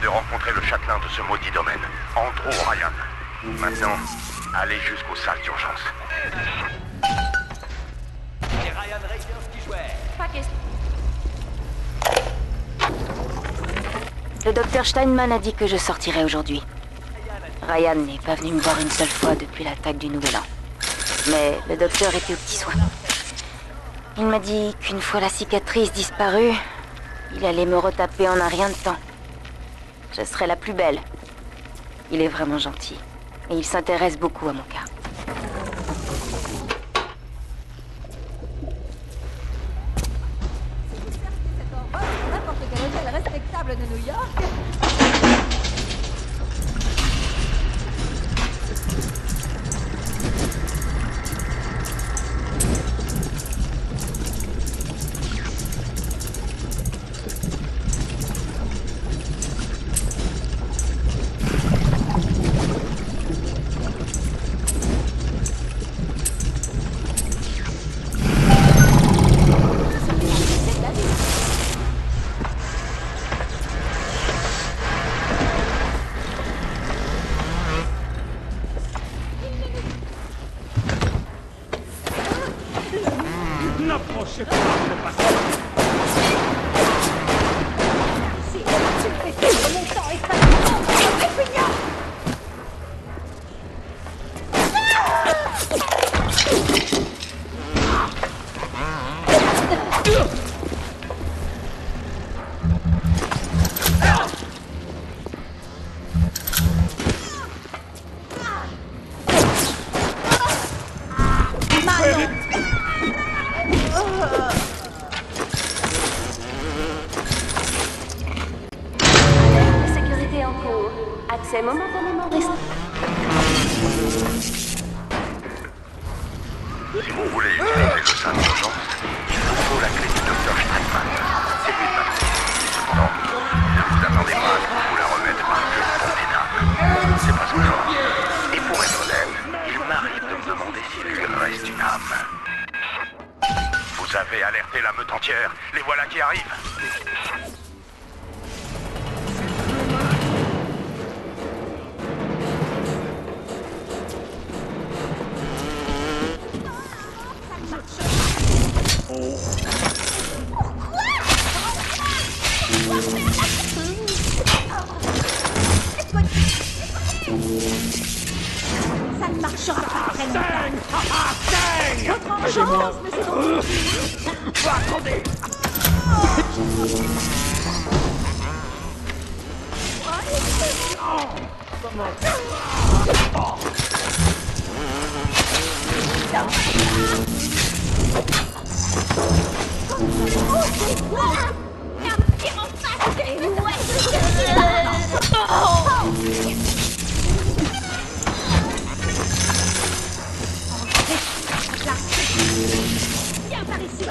de rencontrer le châtelain de ce maudit domaine, Andrew Ryan. Maintenant, allez jusqu'aux salles d'urgence. C'est Ryan Raiders qui jouait. Pas question. Le docteur Steinman a dit que je sortirais aujourd'hui. Ryan n'est pas venu me voir une seule fois depuis l'attaque du Nouvel An. Mais le docteur était aux petits soins. Il m'a dit qu'une fois la cicatrice disparue, il allait me retaper en un rien de temps. Je serai la plus belle. Il est vraiment gentil. Et il s'intéresse beaucoup à mon cas. N'importe quel hôtel respectable de New York. N'approchez pas le passage. Si tu fais perdre mon temps et ça me rend Sécurité en cours. Accès momentanément restreint. Si vous voulez utiliser le salle d'urgence, il vous faut la clé du docteur Steinman. C'est lui le patron. Cependant, ne vous attendez pas à ce que vous la remette par quel convenable. C'est pas son genre. Et pour être honnête, il m'arrive de me demander s'il lui reste une âme. Vous avez alerté la meute entière. Les voilà qui arrivent. Ça ne marchera pas très longtemps. Votre engeance, monsieur Bond. Attendez. Viens par ici.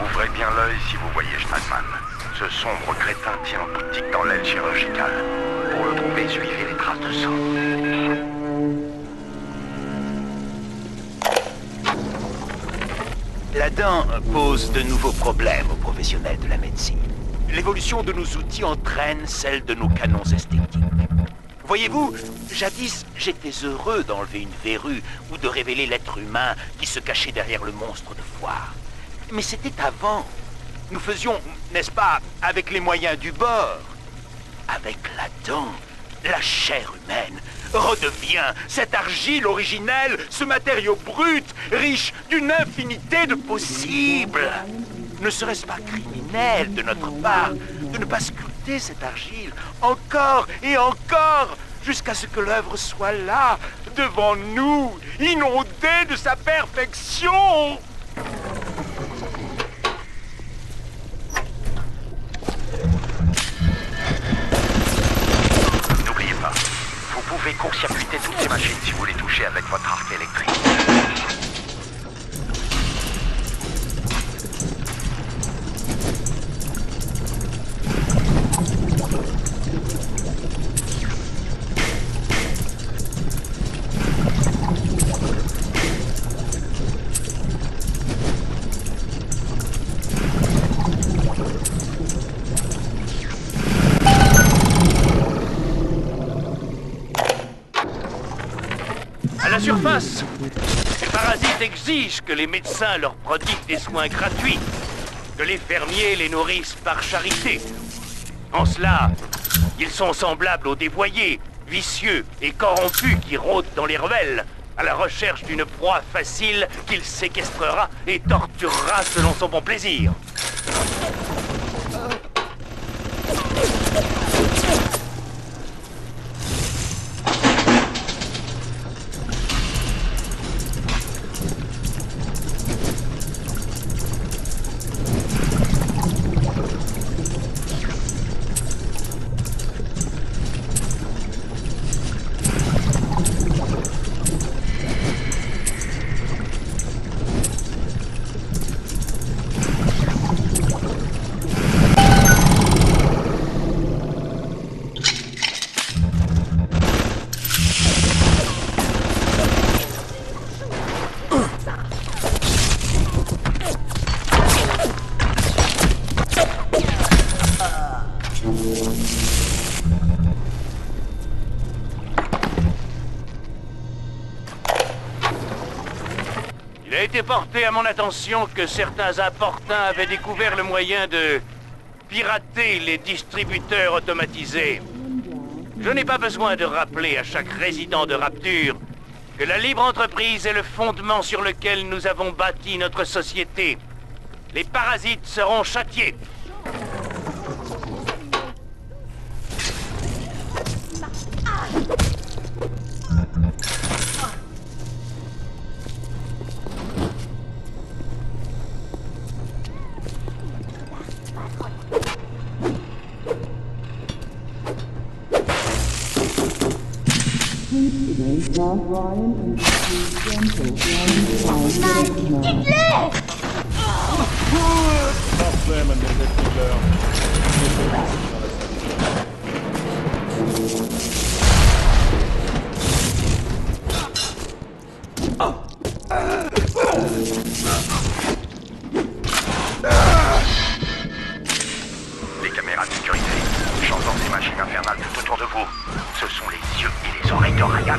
Ouvrez bien l'œil si vous voyez Steinman. Ce sombre crétin tient boutique dans l'aile chirurgicale. Pour le trouver, suivez les traces de sang. La dent pose de nouveaux problèmes aux professionnels de la médecine. L'évolution de nos outils entraîne celle de nos canons esthétiques. Voyez-vous, jadis, j'étais heureux d'enlever une verrue ou de révéler l'être humain qui se cachait derrière le monstre de foire. Mais c'était avant. Nous faisions, n'est-ce pas, avec les moyens du bord. Avec la dent, la chair humaine redevient cette argile originelle, ce matériau brut, riche d'une infinité de possibles. Ne serait-ce pas criminel de notre part de ne pas sculpter répéter cette argile, encore et encore, jusqu'à ce que l'œuvre soit là, devant nous, inondée de sa perfection. N'oubliez pas, vous pouvez court-circuiter toutes ces machines si vous les touchez avec votre arc électrique. À la surface, les parasites exigent que les médecins leur prodiguent des soins gratuits, que les fermiers les nourrissent par charité. En cela, ils sont semblables aux dévoyés, vicieux et corrompus qui rôdent dans les ruelles, à la recherche d'une proie facile qu'il séquestrera et torturera selon son bon plaisir. Il a été porté à mon attention que certains importuns avaient découvert le moyen de pirater les distributeurs automatisés. Je n'ai pas besoin de rappeler à chaque résident de Rapture que la libre entreprise est le fondement sur lequel nous avons bâti notre société. Les parasites seront châtiés. Les caméras de sécurité, j'entends ces machines infernales tout autour de vous. Ce sont les yeux et les oreilles de Ryan.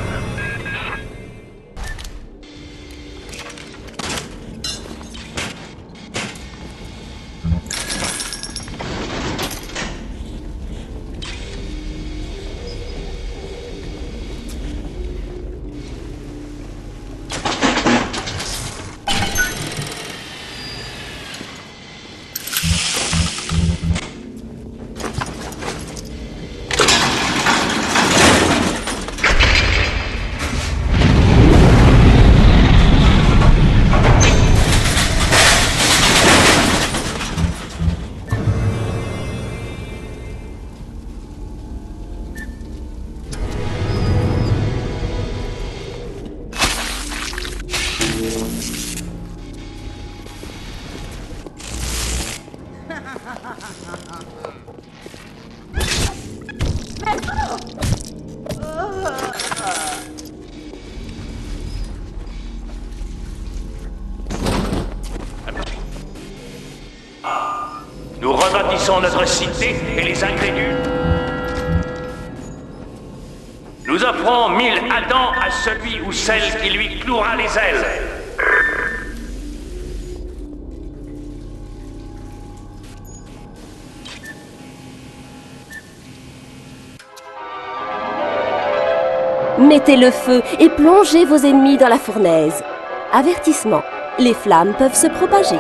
Nous rebâtissons notre cité et les incrédules. Nous offrons 1000 Adams à celui ou celle qui lui clouera les ailes. Mettez le feu et plongez vos ennemis dans la fournaise. Avertissement, les flammes peuvent se propager.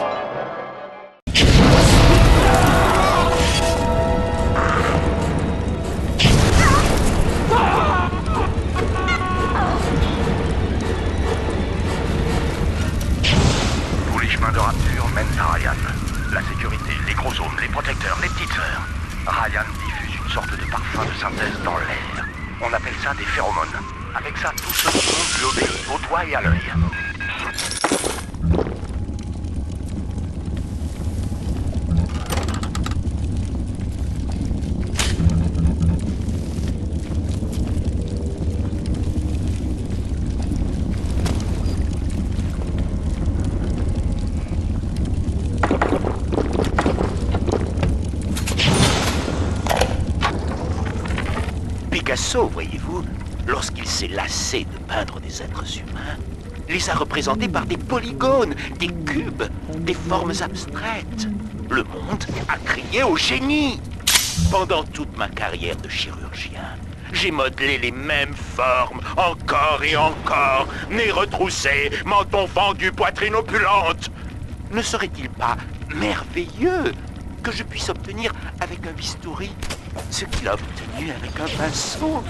protecteur, les petites sœurs. Ryan diffuse une sorte de parfum de synthèse dans l'air. On appelle ça des phéromones. Avec ça, tout ce monde lui obéit, au doigt et à l'œil. Picasso, voyez-vous, lorsqu'il s'est lassé de peindre des êtres humains, les a représentés par des polygones, des cubes, des formes abstraites. Le monde a crié au génie. Pendant toute ma carrière de chirurgien, j'ai modelé les mêmes formes, encore et encore. Nez retroussé, menton fendu, poitrine opulente. Ne serait-il pas merveilleux que je puisse obtenir avec un bistouri ce qu'il a obtenu avec un pinceau?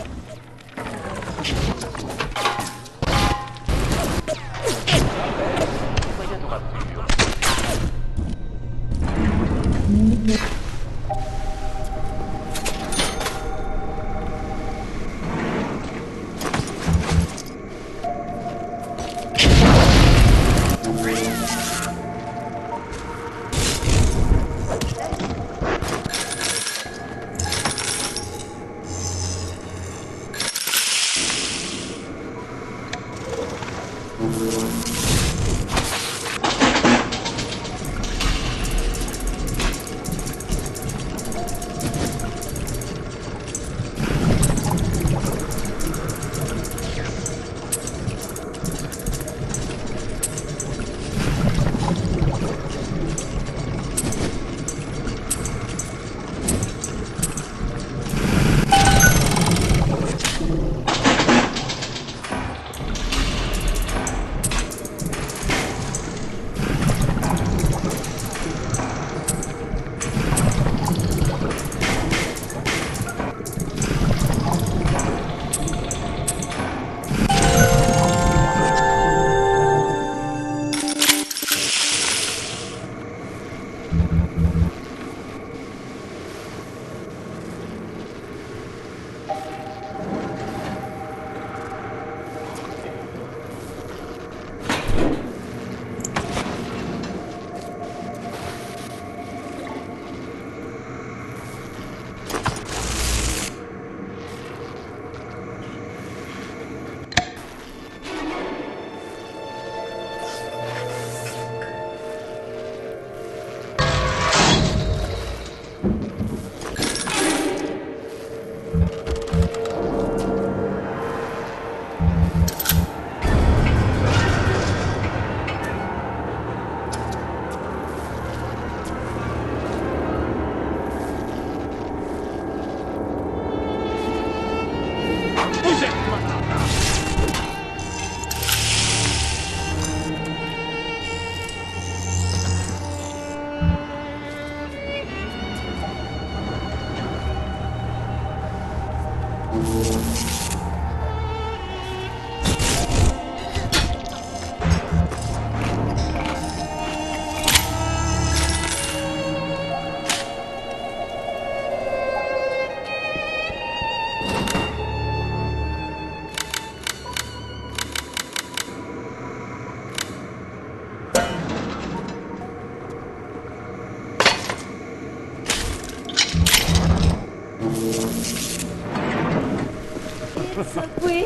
Oui.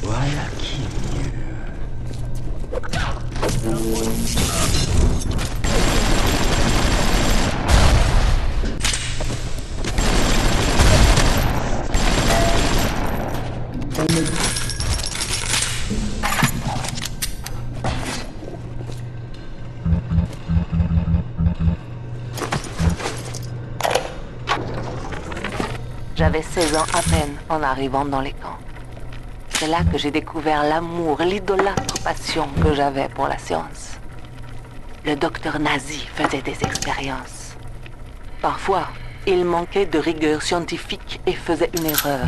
Voilà qui est mieux. J'avais 16 ans à peine en arrivant dans les camps. C'est là que j'ai découvert l'amour, l'idolâtre passion que j'avais pour la science. Le docteur nazi faisait des expériences. Parfois, il manquait de rigueur scientifique et faisait une erreur.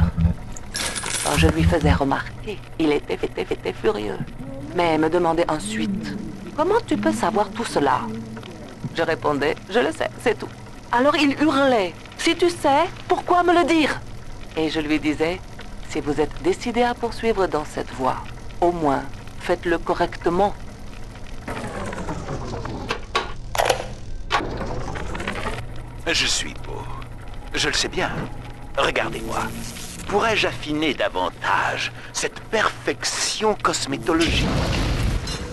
Quand je lui faisais remarquer, il était furieux. Mais me demandait ensuite, comment tu peux savoir tout cela? Je répondais, je le sais, c'est tout. Alors il hurlait, si tu sais, pourquoi me le dire? Et je lui disais, si vous êtes décidé à poursuivre dans cette voie, au moins, faites-le correctement. Je suis beau. Je le sais bien. Regardez-moi. Pourrais-je affiner davantage cette perfection cosmétologique?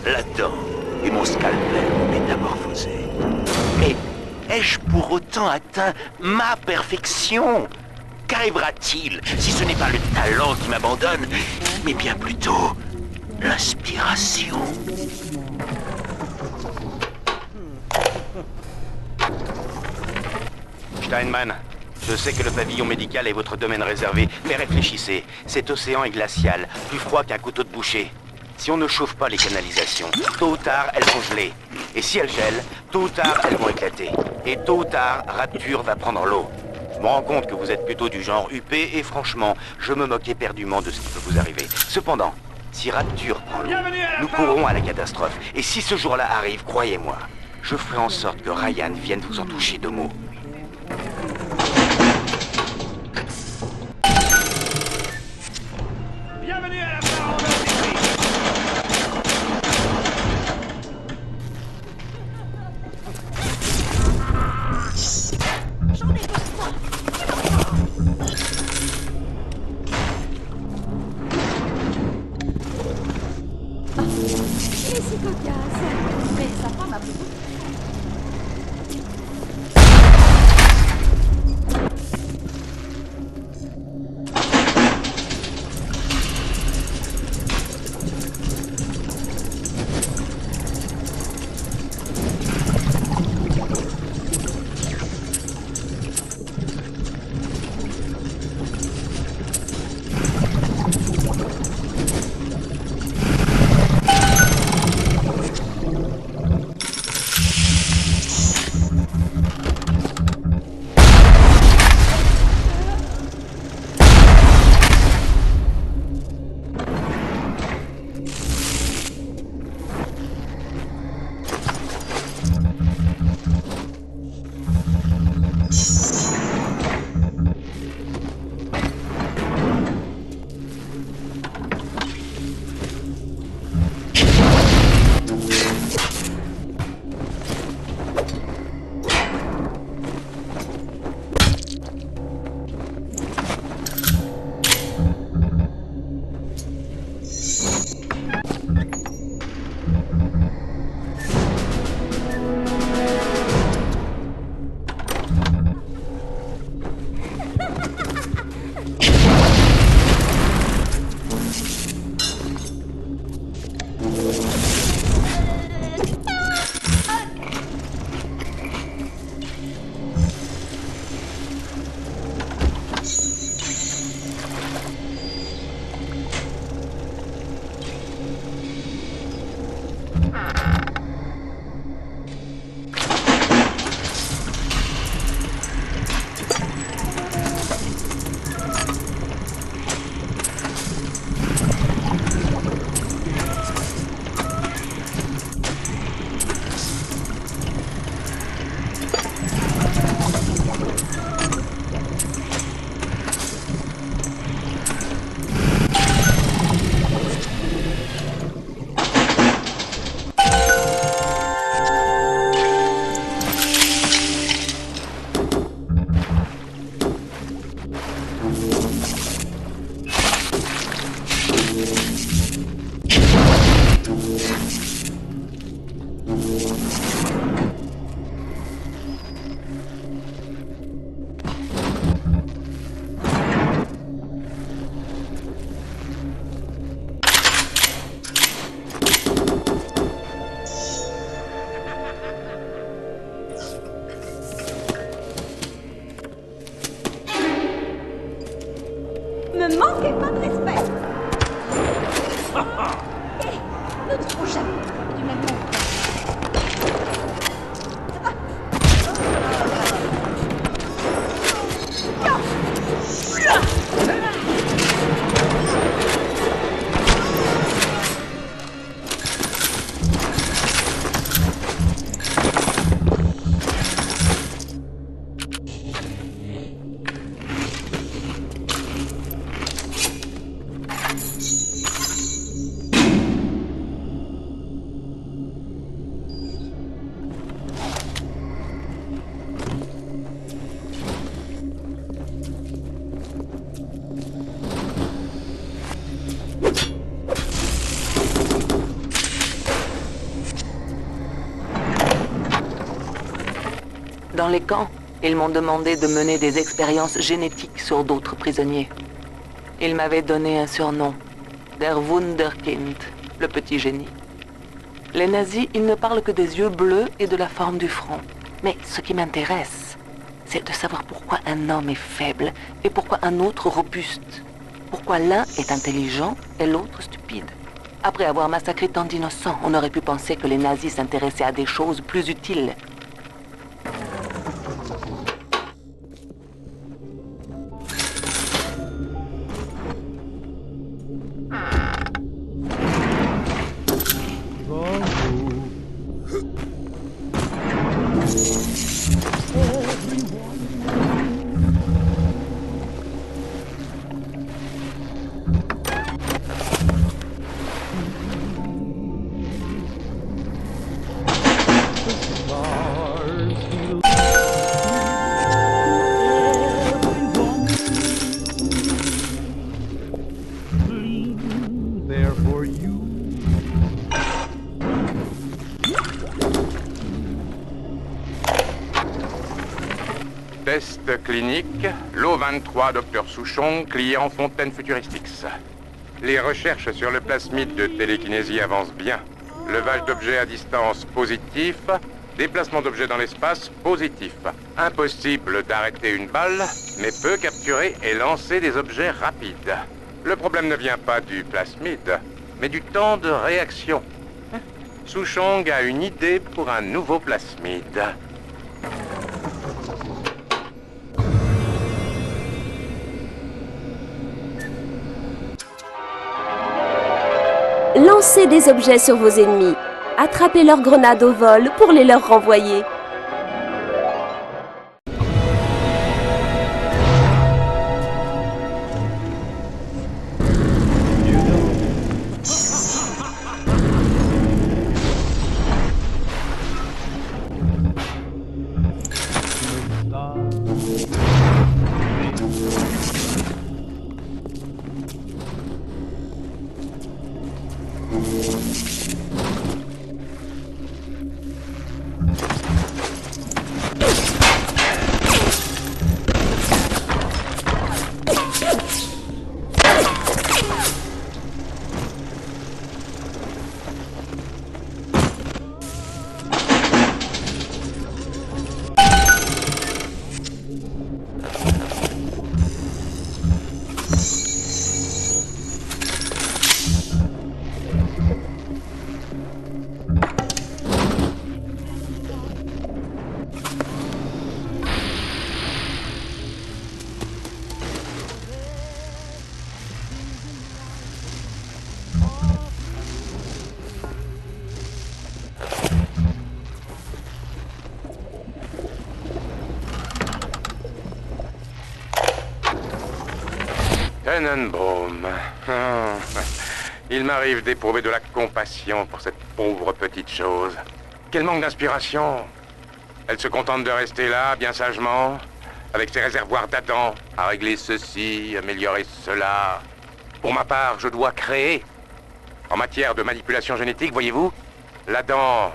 La dent et mon scalpel métamorphosé. Mais ai-je pour autant atteint ma perfection? Qu'arrivera-t-il si ce n'est pas le talent qui m'abandonne, mais bien plutôt l'inspiration? Steinman, je sais que le pavillon médical est votre domaine réservé, mais réfléchissez. Cet océan est glacial, plus froid qu'un couteau de boucher. Si on ne chauffe pas les canalisations, tôt ou tard, elles vont geler. Et si elles gèlent, tôt ou tard, elles vont éclater. Et tôt ou tard, Rapture va prendre l'eau. Je me rends compte que vous êtes plutôt du genre huppé, et franchement, je me moque éperdument de ce qui peut vous arriver. Cependant, si Rapture prend l'eau, nous courrons à la catastrophe. Et si ce jour-là arrive, croyez-moi, je ferai en sorte que Ryan vienne vous en toucher deux mots. Bienvenue à la barre en J'en ai besoin. Il est si cocasse. Mais sa femme a beaucoup. manquez pas de respect. Ne trop jamais du même monde. Dans les camps, ils m'ont demandé de mener des expériences génétiques sur d'autres prisonniers. Ils m'avaient donné un surnom, Der Wunderkind, le petit génie. Les nazis, ils ne parlent que des yeux bleus et de la forme du front. Mais ce qui m'intéresse, c'est de savoir pourquoi un homme est faible et pourquoi un autre robuste. Pourquoi l'un est intelligent et l'autre stupide. Après avoir massacré tant d'innocents, on aurait pu penser que les nazis s'intéressaient à des choses plus utiles. Test clinique, lot 23, Dr Souchon, client Fontaine Futuristix. Les recherches sur le plasmide de télékinésie avancent bien. Levage d'objets à distance positif, déplacement d'objets dans l'espace positif. Impossible d'arrêter une balle, mais peut capturer et lancer des objets rapides. Le problème ne vient pas du plasmide, mais du temps de réaction. Souchong a une idée pour un nouveau plasmide. Lancez des objets sur vos ennemis. Attrapez leurs grenades au vol pour les leur renvoyer. Tenenbaum. Il m'arrive d'éprouver de la compassion pour cette pauvre petite chose. Quel manque d'inspiration. Elle se contente de rester là, bien sagement, avec ses réservoirs d'Adam, à régler ceci, améliorer cela. Pour ma part, je dois créer. En matière de manipulation génétique, voyez-vous, l'Adam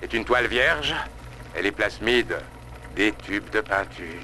est une toile vierge et les plasmides, des tubes de peinture.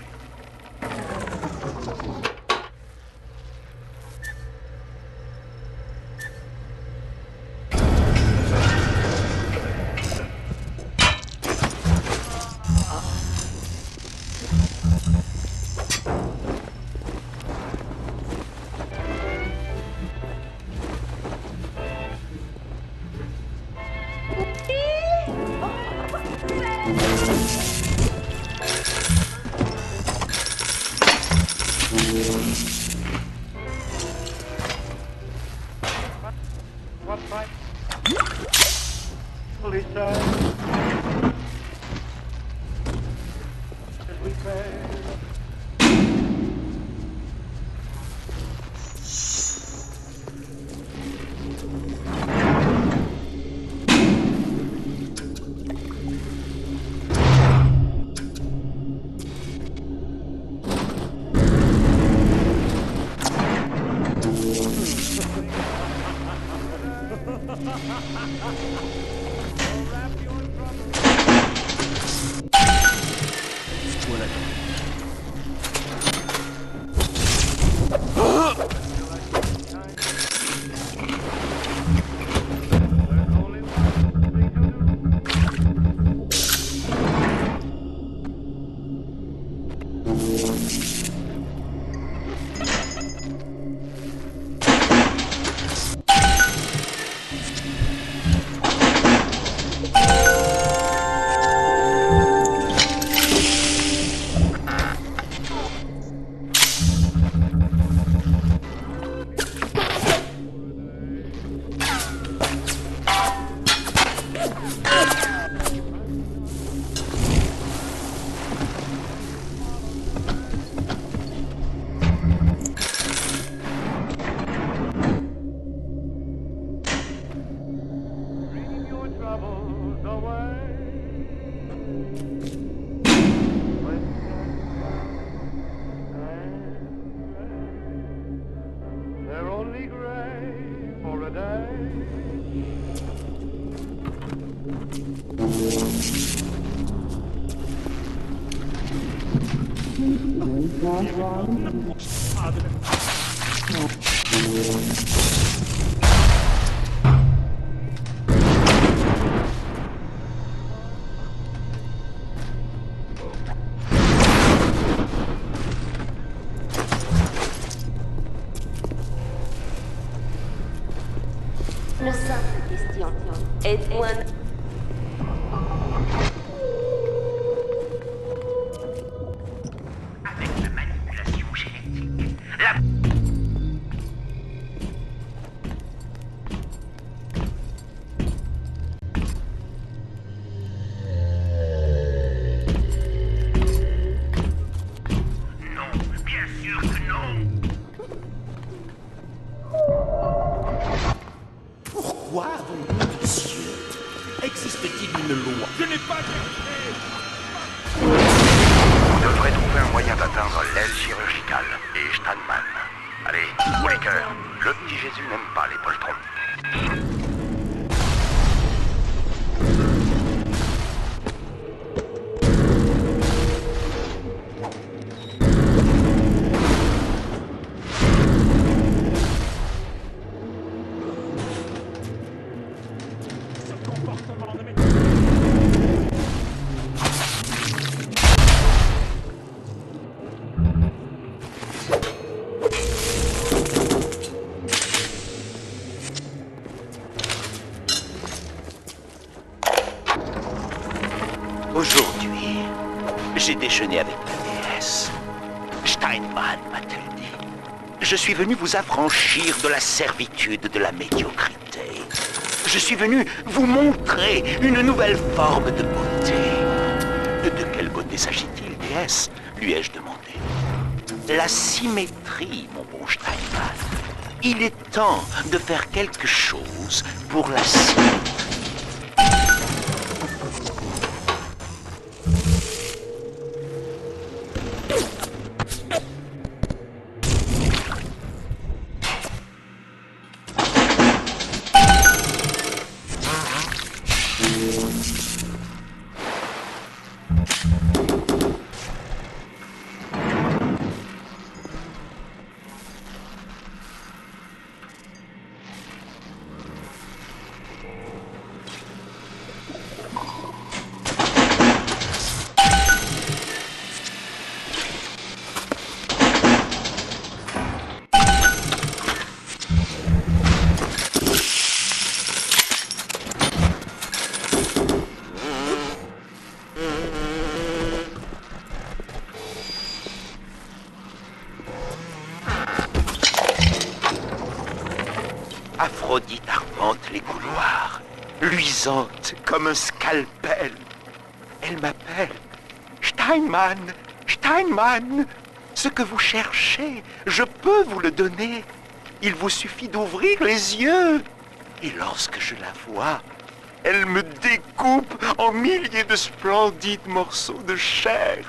Une simple question. Êtes-vous un... Avec la manipulation génétique, non, bien sûr que non. Pourquoi, mon Dieu, existe-t-il une loi? Je n'ai pas cherché. Vous devrez trouver un moyen d'atteindre l'aile chirurgicale et Steinman. Allez, Waker, le petit Jésus n'aime pas les poltrons. Aujourd'hui, j'ai déjeuné avec la déesse. Steinman m'a-t-elle dit. Je suis venu vous affranchir de la servitude de la médiocrité. Je suis venu vous montrer une nouvelle forme de beauté. De quelle beauté s'agit-il, déesse? Lui ai-je demandé. La symétrie, mon bon Steinman. Il est temps de faire quelque chose pour la symétrie. Aphrodite arpente les couloirs, luisante comme un scalpel. Elle m'appelle. Steinman, Steinman, ce que vous cherchez, je peux vous le donner. Il vous suffit d'ouvrir les yeux. Et lorsque je la vois, elle me découpe en milliers de splendides morceaux de chair.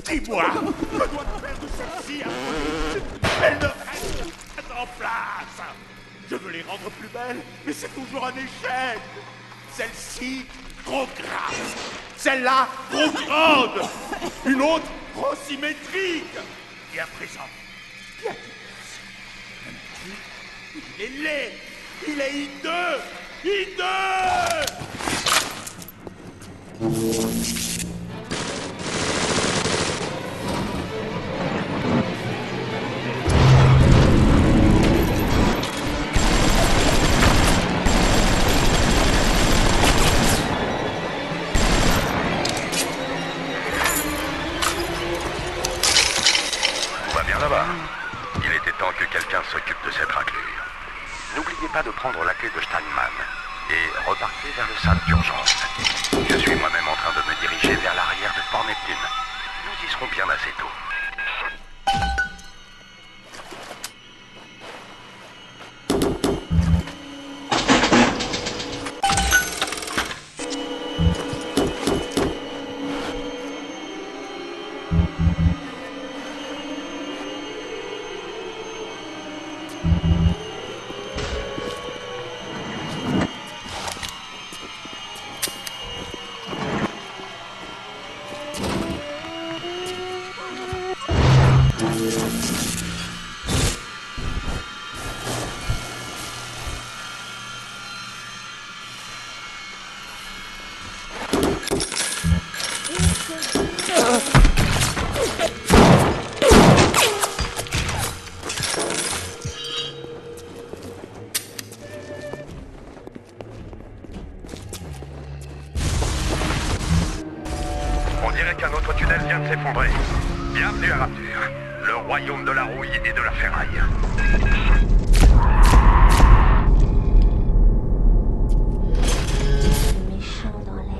Dis-moi, que doit-on faire de celle-ci, Aphrodite? Elle ne reste pas en place. Je veux les rendre plus belles, mais c'est toujours un échec. Celle-ci, trop grasse. Celle-là, trop grande. Une autre, trop symétrique. Et à présent, qu'y a-t-il? Un type, il est laid. Il est hideux. Hideux. Il était temps que quelqu'un s'occupe de cette raclure. N'oubliez pas de prendre la clé de Steinman et repartez vers le salle d'urgence. Je suis moi-même en train de me diriger vers l'arrière de Port Neptune. Nous y serons bien assez tôt. On dirait qu'un autre tunnel vient de s'effondrer. Bienvenue à Rapture, le royaume de la rouille et de la ferraille. Méchant dans l'air.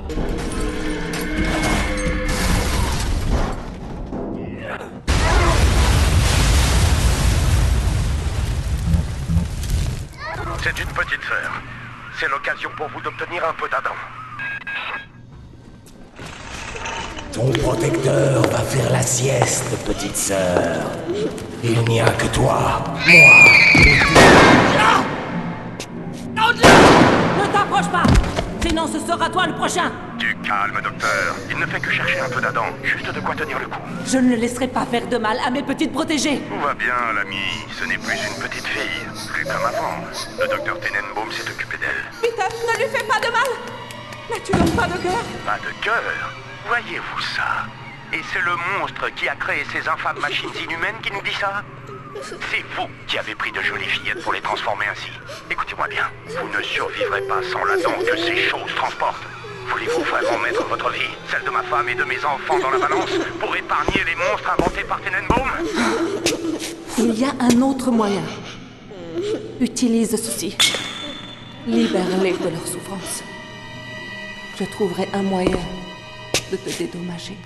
C'est une petite sœur. C'est l'occasion pour vous d'obtenir un peu d'Adam. Ton protecteur va faire la sieste, petite sœur. Il n'y a que toi, moi. Non, ne t'approche pas. Sinon, ce sera toi le prochain. Du calme, docteur. Il ne fait que chercher un peu d'Adam. Juste de quoi tenir le coup. Je ne le laisserai pas faire de mal à mes petites protégées. Tout va bien, l'ami. Ce n'est plus une petite fille. Plus comme avant. Le docteur Tenenbaum s'est occupé d'elle. Peter, ne lui fais pas de mal. N'as-tu donc pas de cœur? Pas de cœur? Voyez-vous ça? Et c'est le monstre qui a créé ces infâmes machines inhumaines qui nous dit ça? C'est vous qui avez pris de jolies fillettes pour les transformer ainsi. Écoutez-moi bien, vous ne survivrez pas sans l'Adam que ces choses transportent. Voulez-vous vraiment mettre votre vie, celle de ma femme et de mes enfants dans la balance pour épargner les monstres inventés par Tenenbaum? Il y a un autre moyen. Utilise ceci. Libère-les de leur souffrance. Je trouverai un moyen de te dédommager.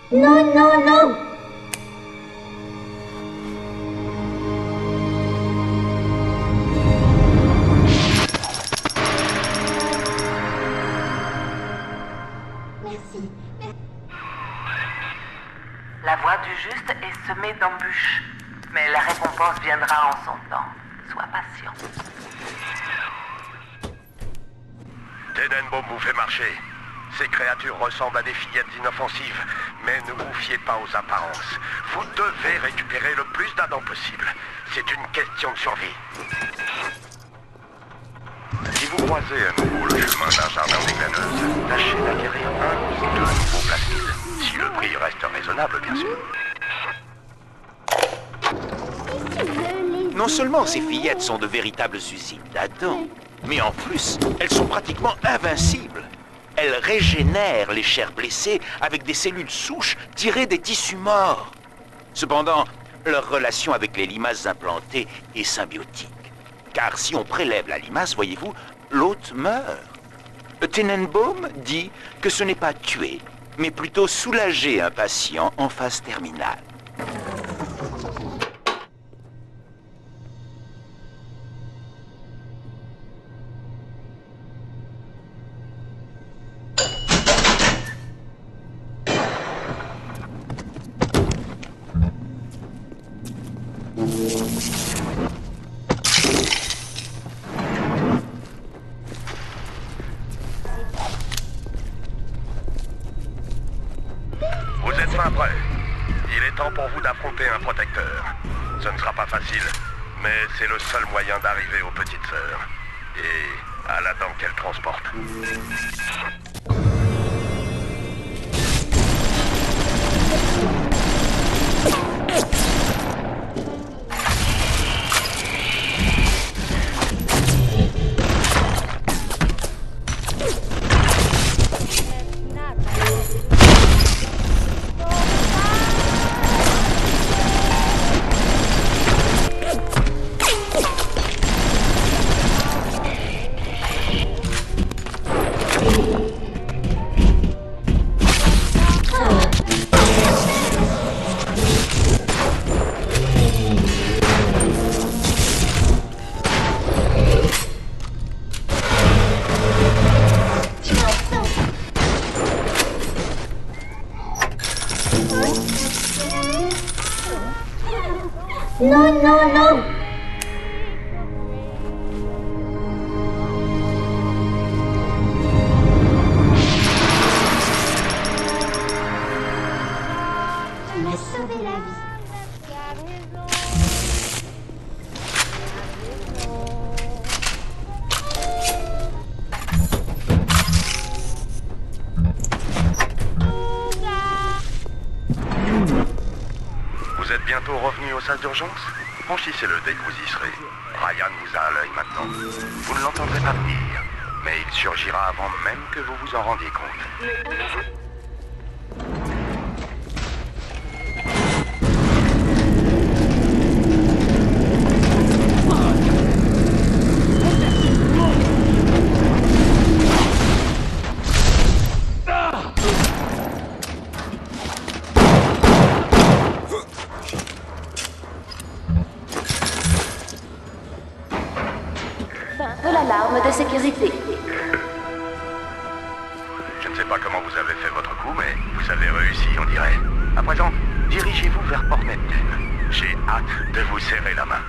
Non, non, non! Merci. La voie du juste est semée d'embûches, mais la récompense viendra en son temps. Sois patient. Tenenbaum vous fait marcher. Ces créatures ressemblent à des fillettes inoffensives, mais ne vous fiez pas aux apparences. Vous devez récupérer le plus d'Adam possible. C'est une question de survie. Si vous croisez à nouveau le chemin d'un jardin des glaneuses, tâchez d'acquérir un ou deux nouveaux plasmides. Si le prix reste raisonnable, bien sûr. Non seulement ces fillettes sont de véritables usines d'Adam, mais en plus, elles sont pratiquement invincibles. Elles régénèrent les chairs blessées avec des cellules souches tirées des tissus morts. Cependant, leur relation avec les limaces implantées est symbiotique. Car si on prélève la limace, voyez-vous, l'hôte meurt. Tenenbaum dit que ce n'est pas tuer, mais plutôt soulager un patient en phase terminale. Vous êtes fin prêt. Il est temps pour vous d'affronter un protecteur. Ce ne sera pas facile, mais c'est le seul moyen d'arriver aux petites sœurs. Et à la dent qu'elles transportent. Non, non, non! Tu m'as sauvé la vie. Vous êtes bientôt revenu aux salles d'urgence? Franchissez-le dès que vous y serez. Ryan vous a à l'œil maintenant. Vous ne l'entendrez pas venir, mais il surgira avant même que vous vous en rendiez compte. De l'alarme de sécurité. Je ne sais pas comment vous avez fait votre coup, mais vous avez réussi, on dirait. À présent, dirigez-vous vers Port Neptune. J'ai hâte de vous serrer la main.